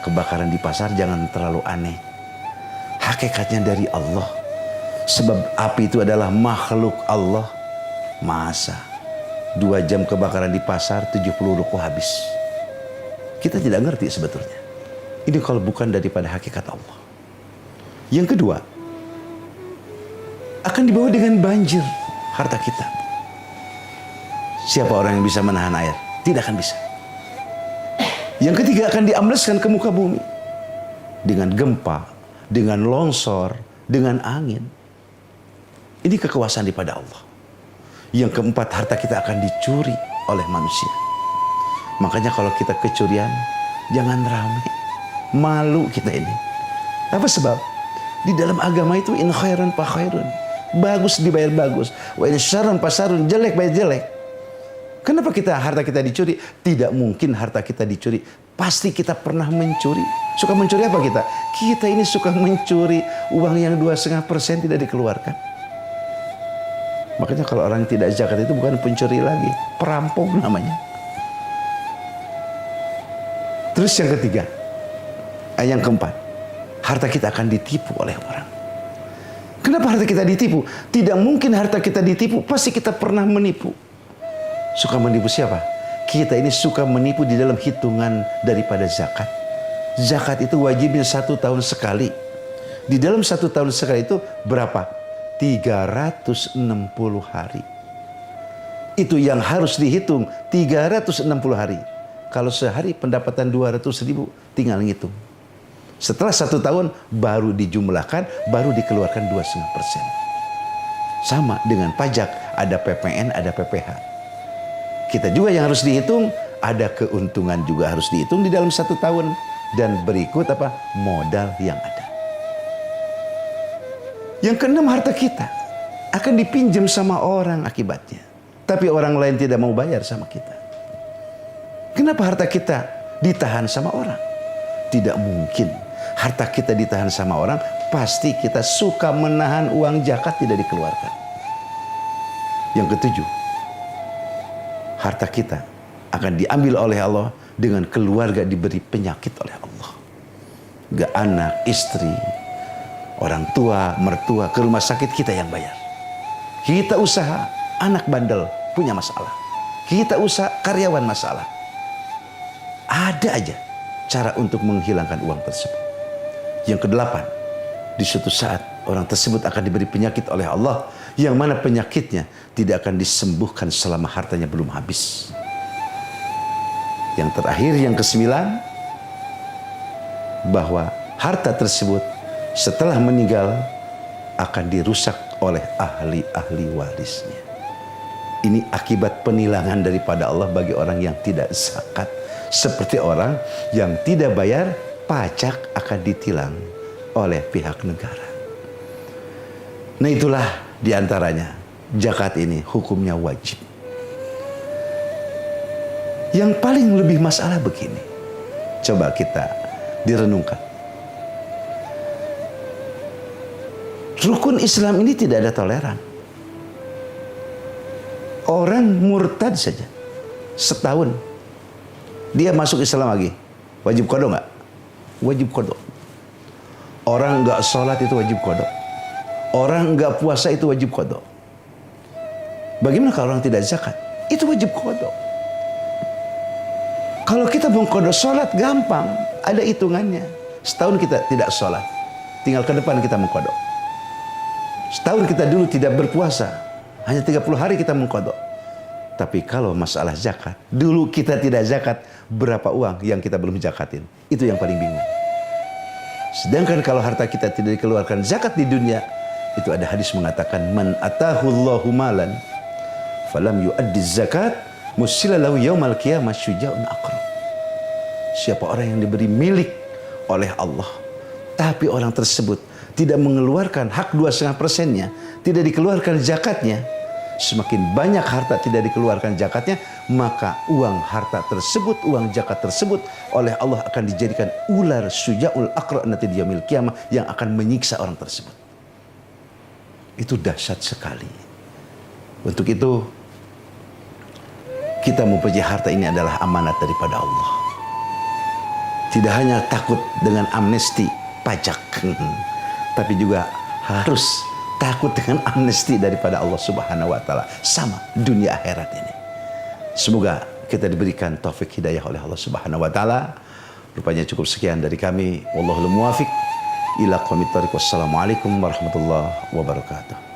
Kebakaran di pasar jangan terlalu aneh. Hakikatnya dari Allah. Sebab api itu adalah makhluk Allah. Masa 2 jam kebakaran di pasar 70 ruko habis. Kita tidak ngerti sebetulnya. Ini kalau bukan daripada hakikat Allah. Yang kedua, akan dibawa dengan banjir harta kita. Siapa orang yang bisa menahan air? Tidak akan bisa. Yang ketiga, akan diambleskan ke muka bumi. Dengan gempa, dengan longsor, dengan angin. Ini kekuasaan daripada Allah. Yang keempat, harta kita akan dicuri oleh manusia. Makanya kalau kita kecurian, jangan rame. Malu kita ini. Apa sebab? Di dalam agama itu in khairan fa khairun. Bagus dibayar bagus. Wa in syarran fa syarrun, jelek bayar jelek. Kenapa harta kita dicuri? Tidak mungkin harta kita dicuri. Pasti kita pernah mencuri. Suka mencuri apa kita? Kita ini suka mencuri uang yang 2,5% tidak dikeluarkan. Makanya kalau orang tidak zakat itu bukan pencuri lagi, perampok namanya. Terus yang ketiga, yang keempat, harta kita akan ditipu oleh orang. Kenapa harta kita ditipu? Tidak mungkin harta kita ditipu, pasti kita pernah menipu. Suka menipu siapa? Kita ini suka menipu di dalam hitungan daripada zakat. Zakat itu wajibnya 1 tahun sekali. Di dalam 1 tahun sekali itu berapa? 360 hari. Itu yang harus dihitung, 360 hari. Kalau sehari pendapatan 200.000, tinggal ngitung. Setelah 1 tahun baru dijumlahkan, baru dikeluarkan 2,5%. Sama dengan pajak, ada PPN, ada PPh. Kita juga yang harus dihitung, ada keuntungan juga harus dihitung di dalam 1 tahun. Dan berikut apa? Modal yang ada. Yang keenam, harta kita akan dipinjam sama orang akibatnya. Tapi orang lain tidak mau bayar sama kita. Kenapa harta kita ditahan sama orang? Tidak mungkin harta kita ditahan sama orang. Pasti kita suka menahan uang zakat tidak dikeluarkan. Yang ketujuh, harta kita akan diambil oleh Allah dengan keluarga diberi penyakit oleh Allah. Gak anak, istri, orang tua, mertua, ke rumah sakit kita yang bayar. Kita usaha, anak bandel punya masalah. Kita usaha, karyawan masalah. Ada aja cara untuk menghilangkan uang tersebut. Yang kedelapan, di suatu saat orang tersebut akan diberi penyakit oleh Allah, yang mana penyakitnya tidak akan disembuhkan selama hartanya belum habis. Yang terakhir, yang kesembilan, bahwa harta tersebut setelah meninggal akan dirusak oleh ahli-ahli warisnya. Ini akibat penilangan daripada Allah bagi orang yang tidak zakat. Seperti orang yang tidak bayar pajak akan ditilang oleh pihak negara. Nah, itulah diantaranya zakat ini hukumnya wajib. Yang paling lebih masalah begini, coba kita direnungkan. Rukun Islam ini tidak ada toleran. Orang murtad saja setahun dia masuk Islam lagi, wajib qada nggak? Wajib qada. Orang nggak sholat itu wajib qada. Orang nggak puasa itu wajib qada. Bagaimana kalau orang tidak zakat? Itu wajib qada. Kalau kita mau qada sholat gampang, ada hitungannya. Setahun kita tidak sholat, tinggal ke depan kita mau qada. Setahun kita dulu tidak berpuasa, hanya 30 hari kita mau qada. Tapi kalau masalah zakat, dulu kita tidak zakat, berapa uang yang kita belum zakatin? Itu yang paling bingung. Sedangkan kalau harta kita tidak dikeluarkan zakat di dunia, itu ada hadis mengatakan, man atahullahu malan falam yuaddi zakat musilalahu yaumal qiyamah syuja'un aqrab. Siapa orang yang diberi milik oleh Allah, tapi orang tersebut tidak mengeluarkan hak 2,5%-nya, tidak dikeluarkan zakatnya, semakin banyak harta tidak dikeluarkan zakatnya, maka uang harta tersebut, uang zakat tersebut oleh Allah akan dijadikan ular syuja'ul aqra nanti di yaumil qiyamah yang akan menyiksa orang tersebut. Itu dahsyat sekali. Untuk itu kita mempunyai harta ini adalah amanat daripada Allah. Tidak hanya takut dengan amnesti pajak, tapi juga harus takut dengan amnesti daripada Allah Subhanahu wa taala. Sama dunia akhirat ini. Semoga kita diberikan taufik hidayah oleh Allah Subhanahu wa taala. Rupanya cukup sekian dari kami. Wallahul muwafiq ila aqwamit thariq. Wassalamualaikum warahmatullahi wabarakatuh.